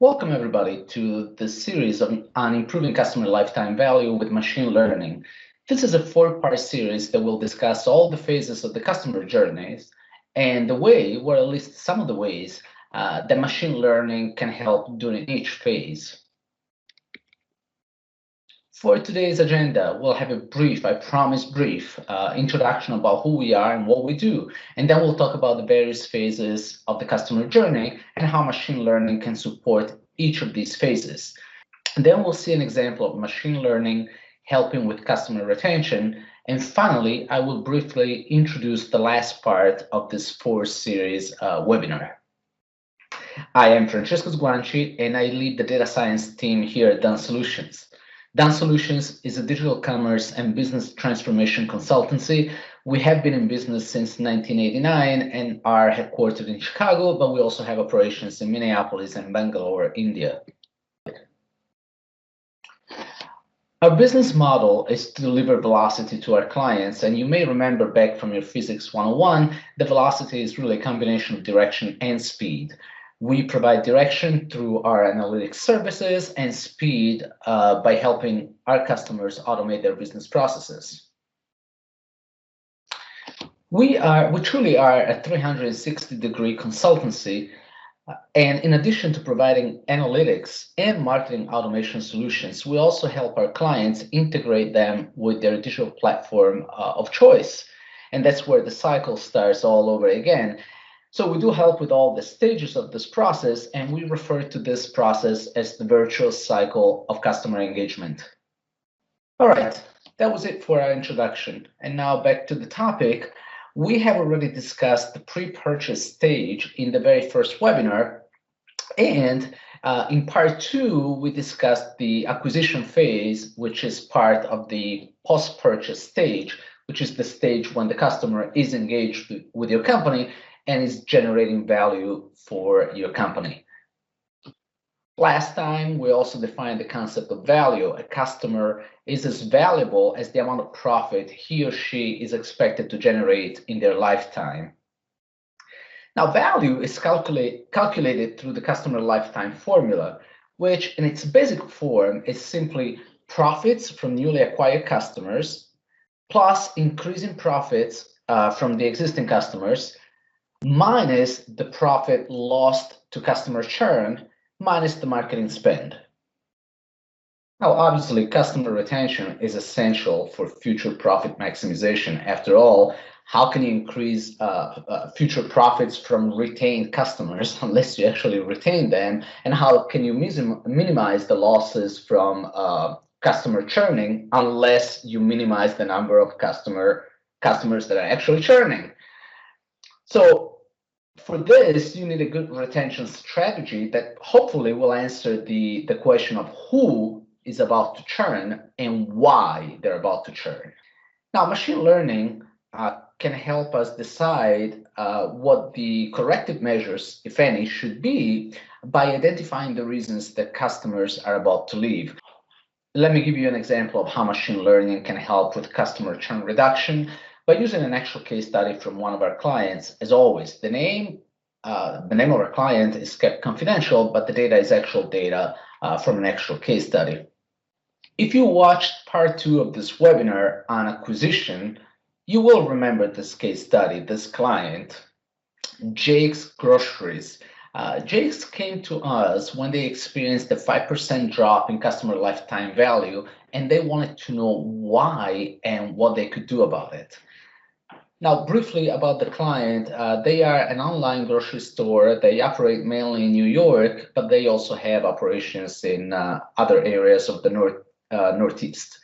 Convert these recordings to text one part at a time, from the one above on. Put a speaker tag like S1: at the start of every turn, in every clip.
S1: Welcome everybody to this series on improving customer lifetime value with machine learning. This is a four-part series that will discuss all the phases of the customer journeys and the way, or at least some of the ways, that machine learning can help during each phase. For today's agenda, we'll have a brief, I promise brief, introduction about who we are and what we do. And then we'll talk about the various phases of the customer journey and how machine learning can support each of these phases. And then we'll see an example of machine learning helping with customer retention. And finally, I will briefly introduce the last part of this four-series webinar. I am Francesco Sguanci, and I lead the data science team here at Dunn Solutions. Dunn Solutions is a digital commerce and business transformation consultancy. We have been in business since 1989 and are headquartered in Chicago, but we also have operations in Minneapolis and Bangalore, India. Our business model is to deliver velocity to our clients, and you may remember back from your Physics 101, the velocity is really a combination of direction and speed. We provide direction through our analytics services and speed by helping our customers automate their business processes. We truly are a 360-degree consultancy, and in addition to providing analytics and marketing automation solutions, we also help our clients integrate them with their digital platform of choice. And that's where the cycle starts all over again. So we do help with all the stages of this process, and we refer to this process as the virtuous cycle of customer engagement. All right, that was it for our introduction. And now back to the topic. We have already discussed the pre-purchase stage in the very first webinar. And in part two, we discussed the acquisition phase, which is part of the post-purchase stage, which is the stage when the customer is engaged with your company and is generating value for your company. Last time, we also defined the concept of value. A customer is as valuable as the amount of profit he or she is expected to generate in their lifetime. Now, value is calculated through the customer lifetime formula, which in its basic form is simply profits from newly acquired customers plus increasing profits from the existing customers minus the profit lost to customer churn minus the marketing spend. Now, obviously, customer retention is essential for future profit maximization. After all, how can you increase future profits from retained customers unless you actually retain them? And how can you minimize the losses from customer churning unless you minimize the number of customers that are actually churning? So for this, you need a good retention strategy that hopefully will answer the question of who is about to churn and why they're about to churn. Now, machine learning can help us decide what the corrective measures, if any, should be by identifying the reasons that customers are about to leave. Let me give you an example of how machine learning can help with customer churn reduction by using an actual case study from one of our clients. As always, the name of our client is kept confidential, but the data is actual data from an actual case study. If you watched part two of this webinar on acquisition, you will remember this case study, this client, Jake's Groceries. Jake's came to us when they experienced a 5% drop in customer lifetime value, and they wanted to know why and what they could do about it. Now, briefly about the client, they are an online grocery store. They operate mainly in New York, but they also have operations in other areas of the Northeast.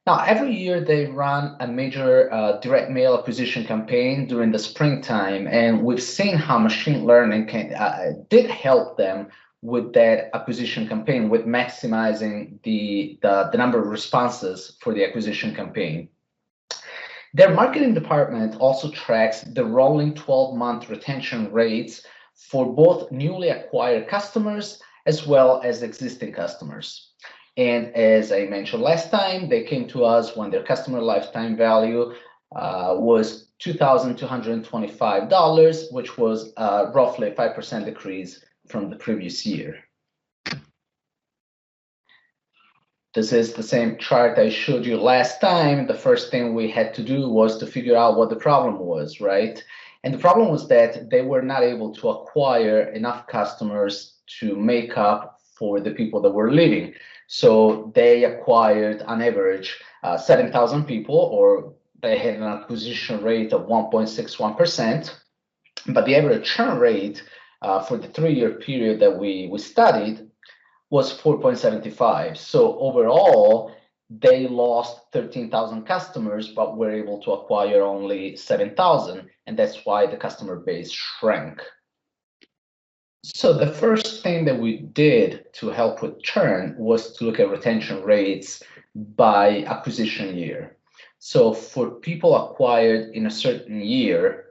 S1: Now, every year they run a major direct mail acquisition campaign during the springtime, and we've seen how machine learning did help them with that acquisition campaign, with maximizing the number of responses for the acquisition campaign. Their marketing department also tracks the rolling 12-month retention rates for both newly acquired customers as well as existing customers. And as I mentioned last time, they came to us when their customer lifetime value was $2,225, which was roughly a 5% decrease from the previous year. This is the same chart I showed you last time. The first thing we had to do was to figure out what the problem was, right? And the problem was that they were not able to acquire enough customers to make up for the people that were leaving. So they acquired on average 7,000 people, or they had an acquisition rate of 1.61%. But the average churn rate for the 3-year period that we studied was 4.75. So overall, they lost 13,000 customers, but were able to acquire only 7,000. And that's why the customer base shrank. So the first thing that we did to help with churn was to look at retention rates by acquisition year. So for people acquired in a certain year,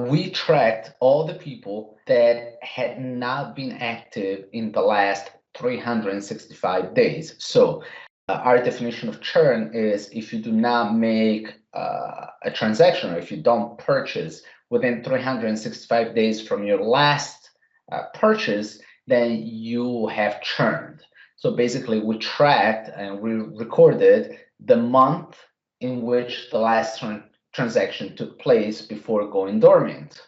S1: we tracked all the people that had not been active in the last 365 days. So our definition of churn is if you do not make a transaction, or if you don't purchase within 365 days from your last purchase, then you have churned. So basically we tracked and we recorded the month in which the last transaction took place before going dormant.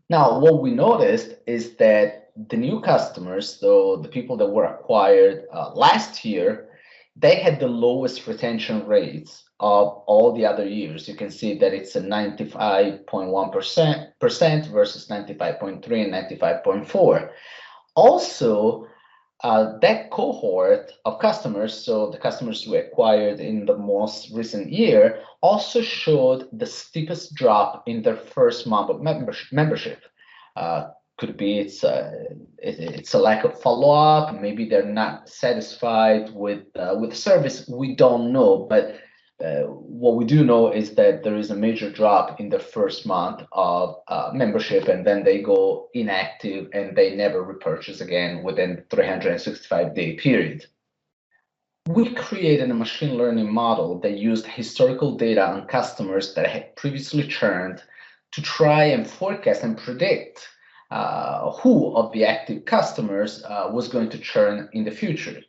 S1: Now, what we noticed is that the new customers, so the people that were acquired last year, they had the lowest retention rates of all the other years. You can see that it's a 95.1% versus 95.3 and 95.4. Also, that cohort of customers, so the customers we acquired in the most recent year, also showed the steepest drop in their first month of membership. Could be it's a lack of follow-up. Maybe they're not satisfied with service. We don't know, but what we do know is that there is a major drop in the first month of membership, and then they go inactive and they never repurchase again within the 365-day period. We created a machine learning model that used historical data on customers that had previously churned to try and forecast and predict who of the active customers was going to churn in the future.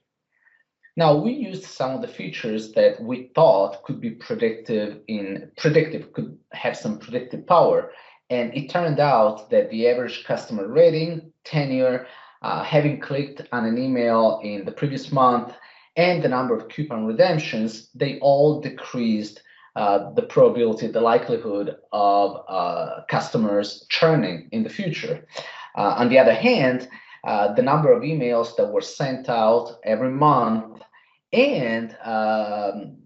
S1: Now, we used some of the features that we thought could be predictive, could have some predictive power. And it turned out that the average customer rating, tenure, having clicked on an email in the previous month, and the number of coupon redemptions, they all decreased the probability, the likelihood of customers churning in the future. On the other hand, the number of emails that were sent out every month, and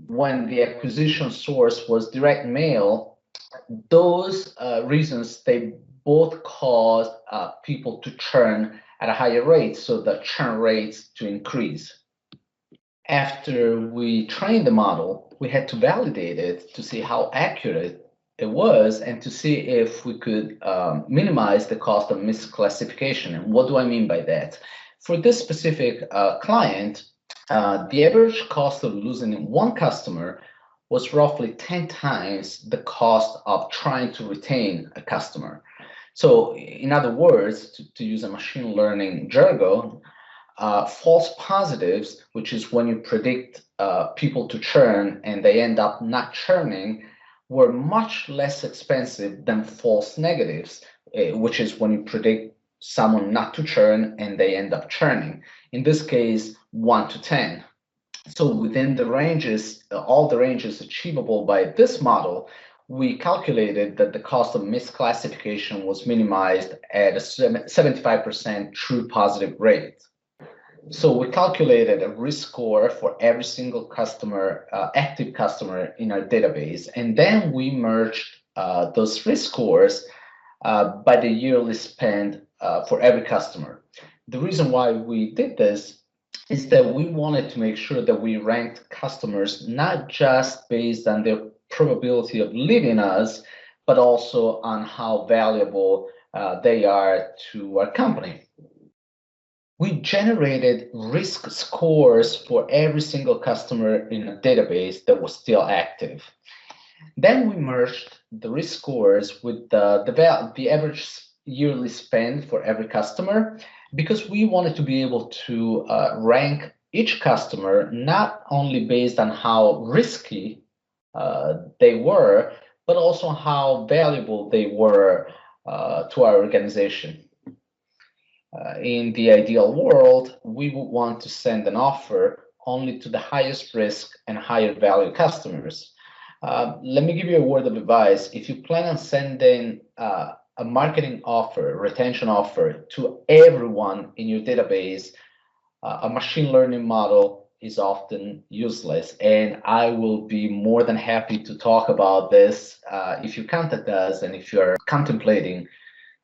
S1: when the acquisition source was direct mail, those reasons, they both caused people to churn at a higher rate, so the churn rates to increase. After we trained the model, we had to validate it to see how accurate it was and to see if we could minimize the cost of misclassification. And what do I mean by that? For this specific client, the average cost of losing one customer was roughly 10 times the cost of trying to retain a customer. So in other words, to use a machine learning jargon, false positives, which is when you predict people to churn and they end up not churning, were much less expensive than false negatives, which is when you predict someone not to churn and they end up churning. In this case, 1 to 10. So within the ranges, all the ranges achievable by this model, we calculated that the cost of misclassification was minimized at a 75% true positive rate. So we calculated a risk score for every single customer, active customer in our database, and then we merged those risk scores by the yearly spend for every customer. The reason why we did this is that we wanted to make sure that we ranked customers not just based on their probability of leaving us, but also on how valuable they are to our company. We generated risk scores for every single customer in a database that was still active. Then we merged the risk scores with the average yearly spend for every customer because we wanted to be able to rank each customer not only based on how risky they were, but also how valuable they were to our organization. In the ideal world, we would want to send an offer only to the highest risk and higher value customers. Let me give you a word of advice. If you plan on sending a marketing offer, retention offer to everyone in your database, a machine learning model is often useless. And I will be more than happy to talk about this if you contact us and if you're contemplating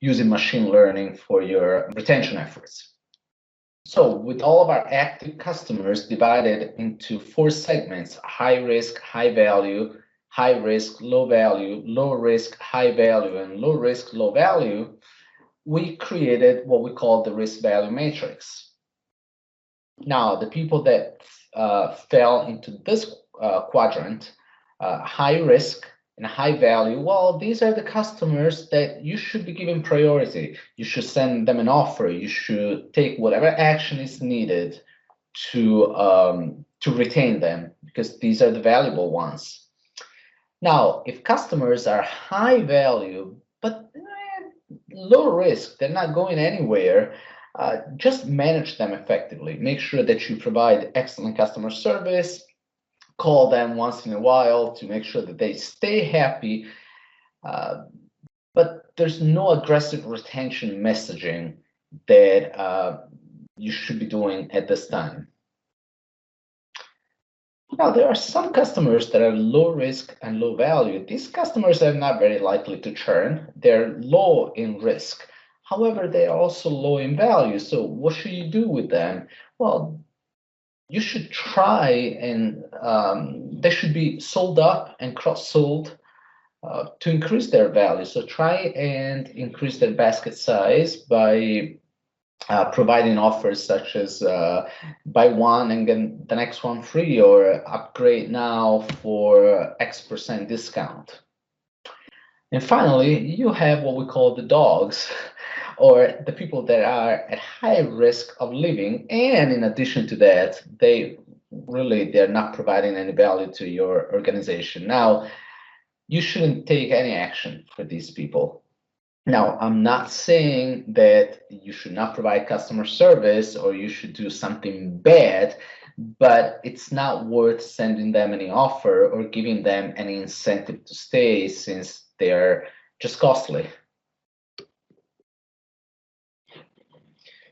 S1: using machine learning for your retention efforts. So with all of our active customers divided into 4 segments, high risk, high value, high risk, low value, low risk, high value, and low risk, low value, we created what we call the risk value matrix. Now, the people that fell into this quadrant, high risk and high value, well, these are the customers that you should be giving priority. You should send them an offer. You should take whatever action is needed to retain them because these are the valuable ones. Now, if customers are high value, but low risk, they're not going anywhere, just manage them effectively. Make sure that you provide excellent customer service, call them once in a while to make sure that they stay happy, but there's no aggressive retention messaging that you should be doing at this time. Now, there are some customers that are low risk and low value. These customers are not very likely to churn. They're low in risk. However, they are also low in value. So what should you do with them? Well, you should try and they should be sold up and cross-sold to increase their value. So try and increase their basket size by providing offers such as buy one and get the next one free, or upgrade now for X% discount. And finally, you have what we call the dogs, or the people that are at high risk of leaving, and in addition to that, they're not providing any value to your organization. Now, you shouldn't take any action for these people. Now, I'm not saying that you should not provide customer service or you should do something bad, but it's not worth sending them any offer or giving them any incentive to stay since they're just costly.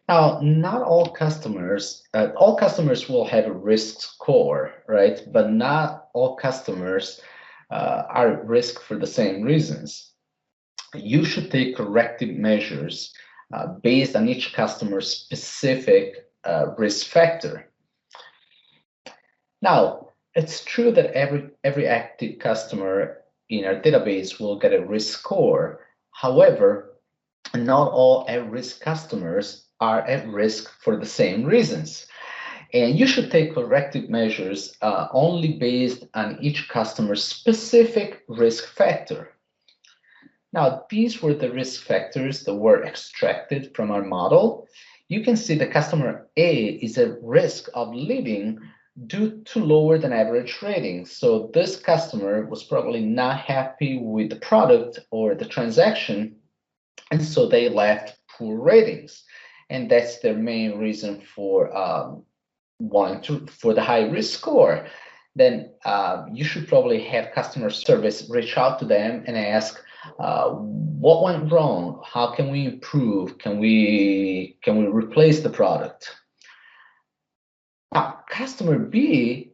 S1: Now, not all customers will have a risk score, right? But not all customers are at risk for the same reasons. You should take corrective measures based on each customer's specific risk factor. Now, it's true that every active customer in our database will get a risk score. However, not all at-risk customers are at risk for the same reasons. And you should take corrective measures only based on each customer's specific risk factor. Now, these were the risk factors that were extracted from our model. You can see the customer A is at risk of leaving due to lower than average ratings. So this customer was probably not happy with the product or the transaction, and so they left poor ratings. And that's their main reason for for the high risk score. Then you should probably have customer service reach out to them and ask, what went wrong? How can we improve? Can we replace the product? Now, customer B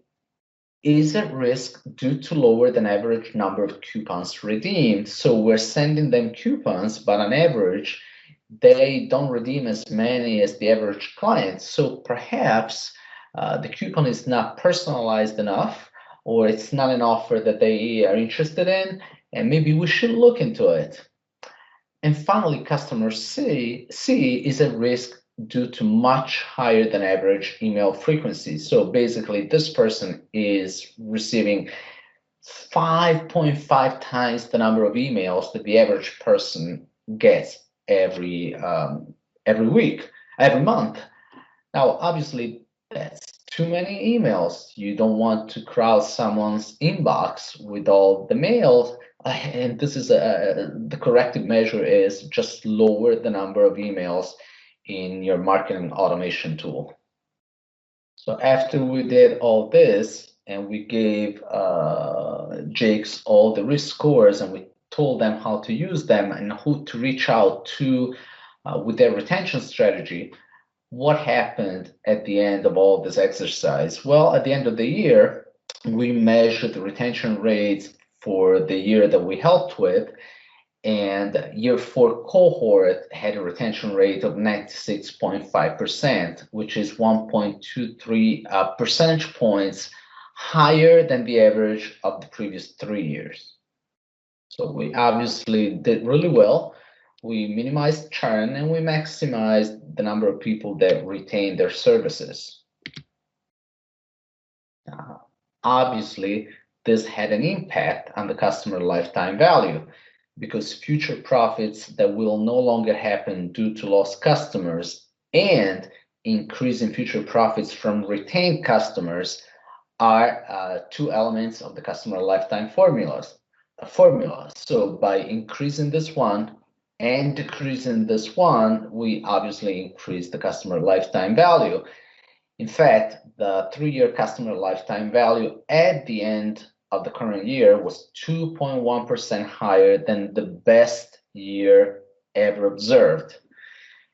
S1: is at risk due to lower than average number of coupons redeemed. So we're sending them coupons, but on average, they don't redeem as many as the average client. So perhaps the coupon is not personalized enough, or it's not an offer that they are interested in, and maybe we should look into it. And finally, customer C is at risk due to much higher than average email frequency. So basically, this person is receiving 5.5 times the number of emails that the average person gets every week, every month. Now, obviously, that's too many emails. You don't want to crowd someone's inbox with all the mail. And this is the corrective measure is just lower the number of emails in your marketing automation tool. So after we did all this and we gave Jakes all the risk scores and we told them how to use them and who to reach out to with their retention strategy, what happened at the end of all this exercise? Well, at the end of the year, we measured the retention rates for the year that we helped with, and year 4 cohort had a retention rate of 96.5%, which is 1.23 percentage points higher than the average of the previous 3 years. So we obviously did really well. We minimized churn and we maximized the number of people that retain their services. Obviously, this had an impact on the customer lifetime value because future profits that will no longer happen due to lost customers and increase in future profits from retained customers are 2 elements of the customer lifetime formula. So by increasing this one and decreasing this one, we obviously increase the customer lifetime value. In fact, the 3-year customer lifetime value at the end of the current year was 2.1% higher than the best year ever observed.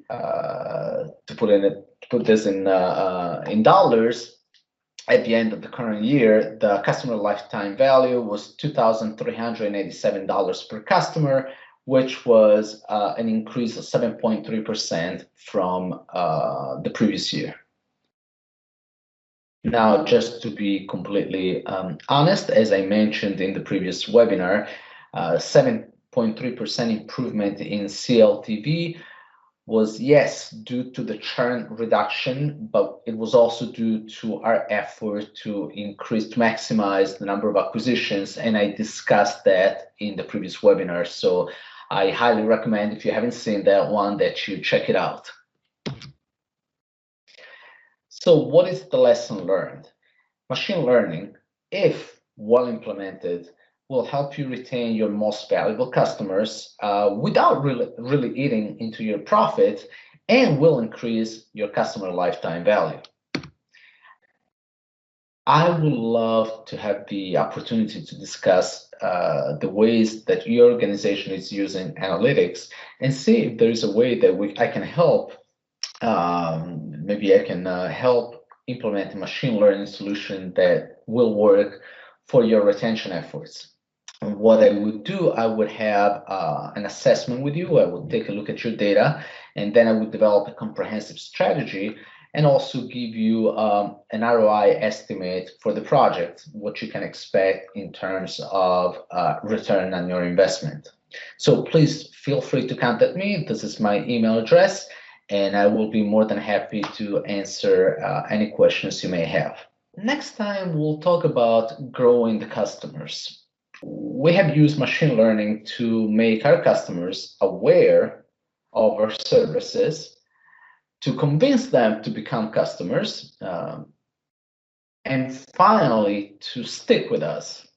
S1: To put this in dollars, at the end of the current year, the customer lifetime value was $2,387 per customer, which was an increase of 7.3% from the previous year. Now, just to be completely honest, as I mentioned in the previous webinar, 7.3% improvement in CLTV was, yes, due to the churn reduction, but it was also due to our effort to maximize the number of acquisitions, and I discussed that in the previous webinar. So I highly recommend, if you haven't seen that one, that you check it out. So what is the lesson learned? Machine learning, if well implemented, will help you retain your most valuable customers without really eating into your profit, and will increase your customer lifetime value. I would love to have the opportunity to discuss the ways that your organization is using analytics and see if there is a way that I can help. Maybe I can help implement a machine learning solution that will work for your retention efforts. And what I would do, I would have an assessment with you. I would take a look at your data, and then I would develop a comprehensive strategy and also give you an ROI estimate for the project, what you can expect in terms of return on your investment. So please feel free to contact me. This is my email address, and I will be more than happy to answer any questions you may have. Next time, we'll talk about growing the customers. We have used machine learning to make our customers aware of our services, to convince them to become customers, and finally, to stick with us.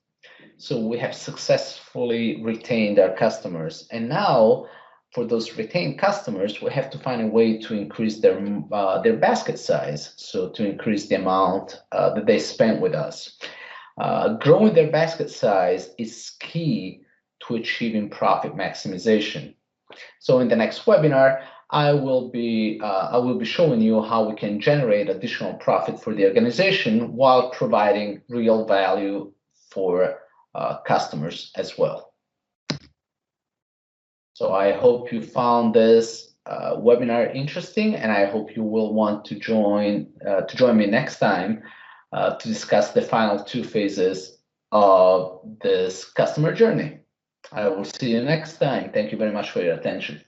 S1: So we have successfully retained our customers, and now, for those retained customers, we have to find a way to increase their basket size, so to increase the amount that they spend with us. Growing their basket size is key to achieving profit maximization. So in the next webinar, I will be showing you how we can generate additional profit for the organization while providing real value for customers as well. So I hope you found this webinar interesting, and I hope you will want to join me next time to discuss the final 2 phases of this customer journey. I will see you next time. Thank you very much for your attention.